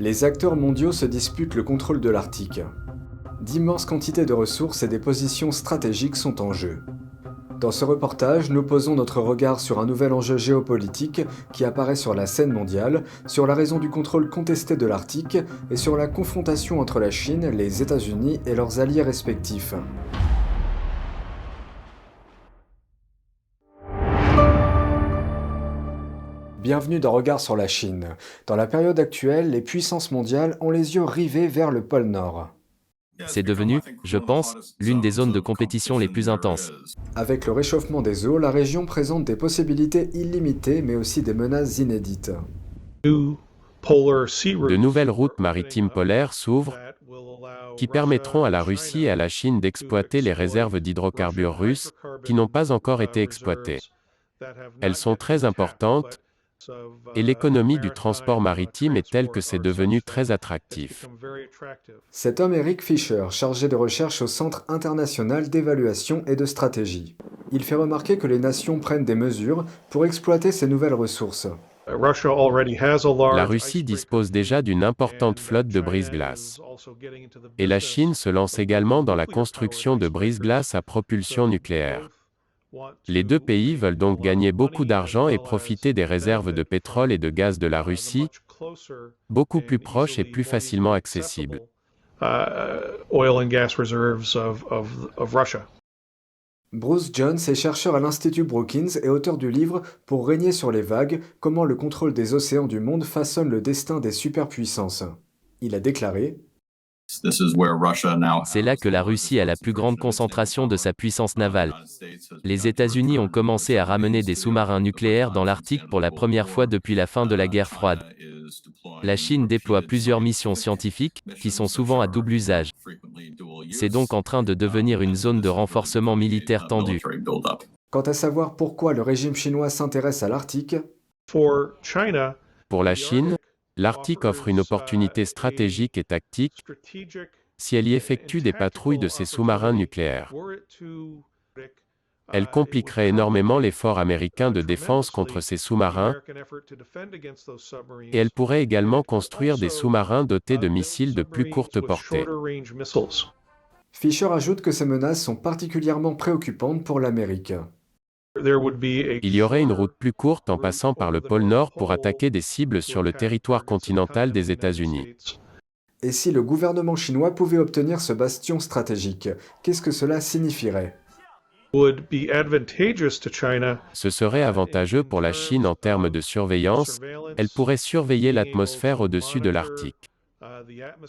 Les acteurs mondiaux se disputent le contrôle de l'Arctique. D'immenses quantités de ressources et des positions stratégiques sont en jeu. Dans ce reportage, nous posons notre regard sur un nouvel enjeu géopolitique qui apparaît sur la scène mondiale, sur la raison du contrôle contesté de l'Arctique et sur la confrontation entre la Chine, les États-Unis et leurs alliés respectifs. Bienvenue dans Regard sur la Chine. Dans la période actuelle, les puissances mondiales ont les yeux rivés vers le pôle Nord. C'est devenu, je pense, l'une des zones de compétition les plus intenses. Avec le réchauffement des eaux, la région présente des possibilités illimitées mais aussi des menaces inédites. De nouvelles routes maritimes polaires s'ouvrent qui permettront à la Russie et à la Chine d'exploiter les réserves d'hydrocarbures russes qui n'ont pas encore été exploitées. Elles sont très importantes et l'économie du transport maritime est telle que c'est devenu très attractif. Cet homme est Rick Fisher, chargé de recherche au Centre international d'évaluation et de stratégie. Il fait remarquer que les nations prennent des mesures pour exploiter ces nouvelles ressources. La Russie dispose déjà d'une importante flotte de brise-glace. Et la Chine se lance également dans la construction de brise-glace à propulsion nucléaire. Les deux pays veulent donc gagner beaucoup d'argent et profiter des réserves de pétrole et de gaz de la Russie, beaucoup plus proches et plus facilement accessibles. Bruce Jones est chercheur à l'Institut Brookings et auteur du livre Pour régner sur les vagues, comment le contrôle des océans du monde façonne le destin des superpuissances. Il a déclaré : C'est là que la Russie a la plus grande concentration de sa puissance navale. Les États-Unis ont commencé à ramener des sous-marins nucléaires dans l'Arctique pour la première fois depuis la fin de la guerre froide. La Chine déploie plusieurs missions scientifiques, qui sont souvent à double usage. C'est donc en train de devenir une zone de renforcement militaire tendue. Quant à savoir pourquoi le régime chinois s'intéresse à l'Arctique, Pour la Chine, l'Arctique offre une opportunité stratégique et tactique si elle y effectue des patrouilles de ses sous-marins nucléaires. Elle compliquerait énormément l'effort américain de défense contre ces sous-marins et elle pourrait également construire des sous-marins dotés de missiles de plus courte portée. Fisher ajoute que ces menaces sont particulièrement préoccupantes pour l'Amérique. Il y aurait une route plus courte en passant par le pôle Nord pour attaquer des cibles sur le territoire continental des États-Unis. Et si le gouvernement chinois pouvait obtenir ce bastion stratégique, qu'est-ce que cela signifierait ? Ce serait avantageux pour la Chine en termes de surveillance, elle pourrait surveiller l'atmosphère au-dessus de l'Arctique.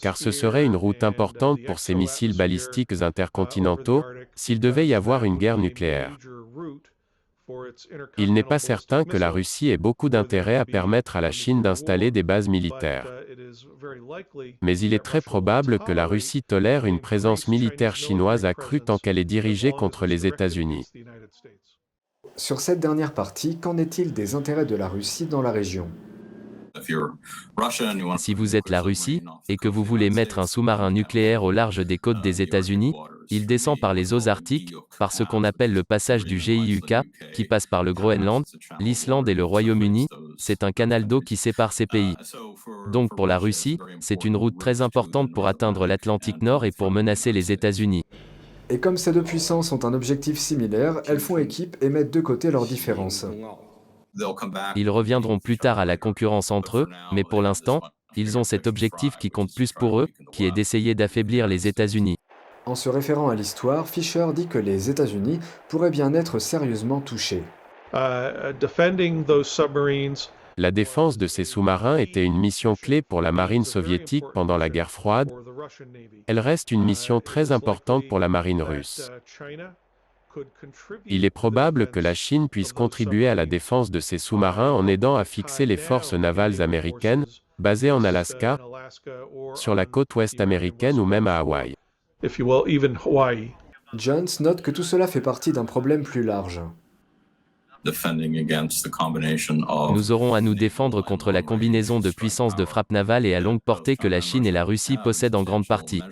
Car ce serait une route importante pour ses missiles balistiques intercontinentaux, s'il devait y avoir une guerre nucléaire. Il n'est pas certain que la Russie ait beaucoup d'intérêt à permettre à la Chine d'installer des bases militaires. Mais il est très probable que la Russie tolère une présence militaire chinoise accrue tant qu'elle est dirigée contre les États-Unis. Sur cette dernière partie, qu'en est-il des intérêts de la Russie dans la région ? Si vous êtes la Russie, et que vous voulez mettre un sous-marin nucléaire au large des côtes des États-Unis, il descend par les eaux arctiques, par ce qu'on appelle le passage du GIUK, qui passe par le Groenland, l'Islande et le Royaume-Uni, c'est un canal d'eau qui sépare ces pays. Donc pour la Russie, c'est une route très importante pour atteindre l'Atlantique Nord et pour menacer les États-Unis. Et comme ces deux puissances ont un objectif similaire, elles font équipe et mettent de côté leurs différences. Ils reviendront plus tard à la concurrence entre eux, mais pour l'instant, ils ont cet objectif qui compte plus pour eux, qui est d'essayer d'affaiblir les États-Unis. En se référant à l'histoire, Fisher dit que les États-Unis pourraient bien être sérieusement touchés. La défense de ces sous-marins était une mission clé pour la marine soviétique pendant la guerre froide. Elle reste une mission très importante pour la marine russe. Il est probable que la Chine puisse contribuer à la défense de ces sous-marins en aidant à fixer les forces navales américaines, basées en Alaska, sur la côte ouest américaine ou même à Hawaï. Jones note que tout cela fait partie d'un problème plus large. Nous aurons à nous défendre contre la combinaison de puissances de frappe navale et à longue portée que la Chine et la Russie possèdent en grande partie.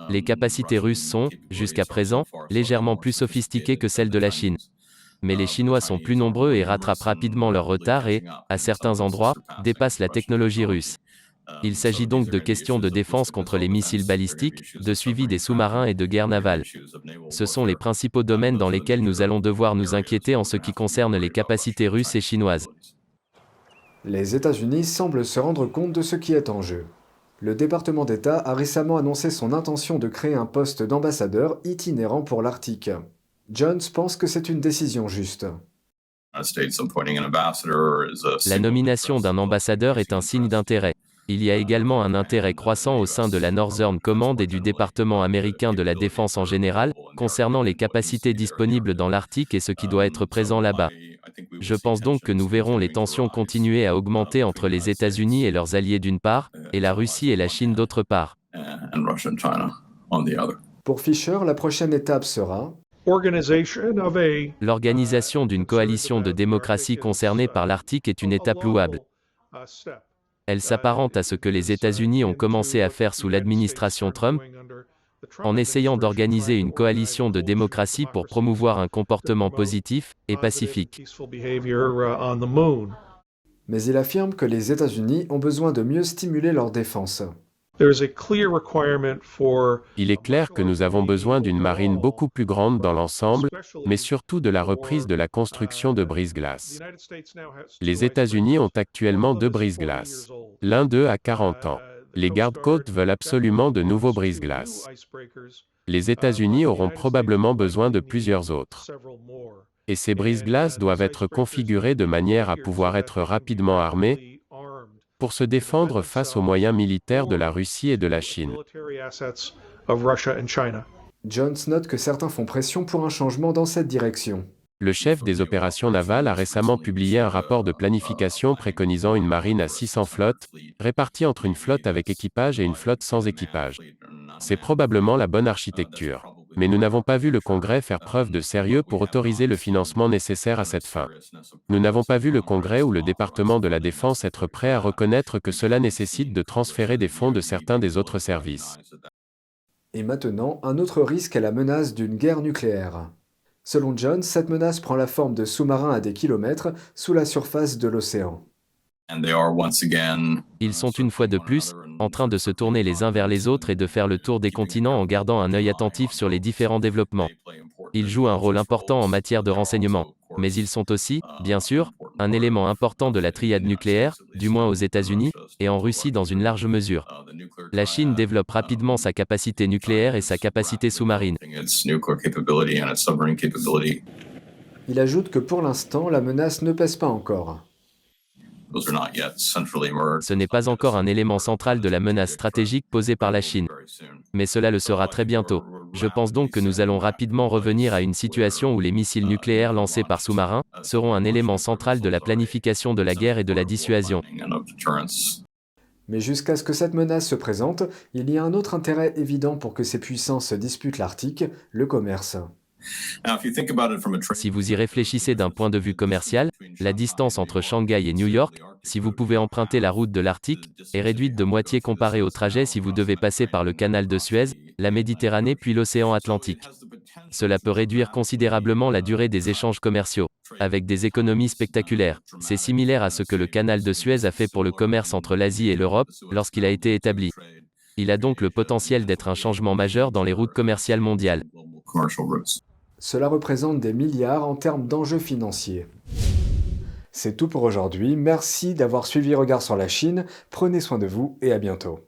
Les capacités russes sont, jusqu'à présent, légèrement plus sophistiquées que celles de la Chine. Mais les Chinois sont plus nombreux et rattrapent rapidement leur retard et, à certains endroits, dépassent la technologie russe. Il s'agit donc de questions de défense contre les missiles balistiques, de suivi des sous-marins et de guerre navale. Ce sont les principaux domaines dans lesquels nous allons devoir nous inquiéter en ce qui concerne les capacités russes et chinoises. Les États-Unis semblent se rendre compte de ce qui est en jeu. Le département d'État a récemment annoncé son intention de créer un poste d'ambassadeur itinérant pour l'Arctique. Jones pense que c'est une décision juste. La nomination d'un ambassadeur est un signe d'intérêt. Il y a également un intérêt croissant au sein de la Northern Command et du département américain de la défense en général, concernant les capacités disponibles dans l'Arctique et ce qui doit être présent là-bas. Je pense donc que nous verrons les tensions continuer à augmenter entre les États-Unis et leurs alliés d'une part, et la Russie et la Chine d'autre part. Pour Fisher, la prochaine étape sera l'organisation d'une coalition de démocraties concernées par l'Arctique est une étape louable. Elle s'apparente à ce que les États-Unis ont commencé à faire sous l'administration Trump, en essayant d'organiser une coalition de démocratie pour promouvoir un comportement positif et pacifique. Mais il affirme que les États-Unis ont besoin de mieux stimuler leur défense. Il est clair que nous avons besoin d'une marine beaucoup plus grande dans l'ensemble, mais surtout de la reprise de la construction de brise-glace. Les États-Unis ont actuellement 2 brise-glaces. L'un d'eux a 40 ans. Les gardes-côtes veulent absolument de nouveaux brise-glaces. Les États-Unis auront probablement besoin de plusieurs autres. Et ces brise-glaces doivent être configurés de manière à pouvoir être rapidement armés, pour se défendre face aux moyens militaires de la Russie et de la Chine. Jones note que certains font pression pour un changement dans cette direction. Le chef des opérations navales a récemment publié un rapport de planification préconisant une marine à 600 flottes, répartie entre une flotte avec équipage et une flotte sans équipage. C'est probablement la bonne architecture. Mais nous n'avons pas vu le Congrès faire preuve de sérieux pour autoriser le financement nécessaire à cette fin. Nous n'avons pas vu le Congrès ou le département de la Défense être prêt à reconnaître que cela nécessite de transférer des fonds de certains des autres services. Et maintenant, un autre risque est la menace d'une guerre nucléaire. Selon Jones, cette menace prend la forme de sous-marins à des kilomètres sous la surface de l'océan. Ils sont une fois de plus en train de se tourner les uns vers les autres et de faire le tour des continents en gardant un œil attentif sur les différents développements. Ils jouent un rôle important en matière de renseignement, mais ils sont aussi, bien sûr, un élément important de la triade nucléaire, du moins aux États-Unis, et en Russie dans une large mesure. La Chine développe rapidement sa capacité nucléaire et sa capacité sous-marine. Il ajoute que pour l'instant, la menace ne pèse pas encore. Ce n'est pas encore un élément central de la menace stratégique posée par la Chine. Mais cela le sera très bientôt. Je pense donc que nous allons rapidement revenir à une situation où les missiles nucléaires lancés par sous-marins seront un élément central de la planification de la guerre et de la dissuasion. Mais jusqu'à ce que cette menace se présente, il y a un autre intérêt évident pour que ces puissances disputent l'Arctique, le commerce. Si vous y réfléchissez d'un point de vue commercial, la distance entre Shanghai et New York, si vous pouvez emprunter la route de l'Arctique, est réduite de moitié comparée au trajet si vous devez passer par le canal de Suez, la Méditerranée puis l'océan Atlantique. Cela peut réduire considérablement la durée des échanges commerciaux, avec des économies spectaculaires. C'est similaire à ce que le canal de Suez a fait pour le commerce entre l'Asie et l'Europe, lorsqu'il a été établi. Il a donc le potentiel d'être un changement majeur dans les routes commerciales mondiales. Cela représente des milliards en termes d'enjeux financiers. C'est tout pour aujourd'hui, merci d'avoir suivi Regard sur la Chine, prenez soin de vous et à bientôt.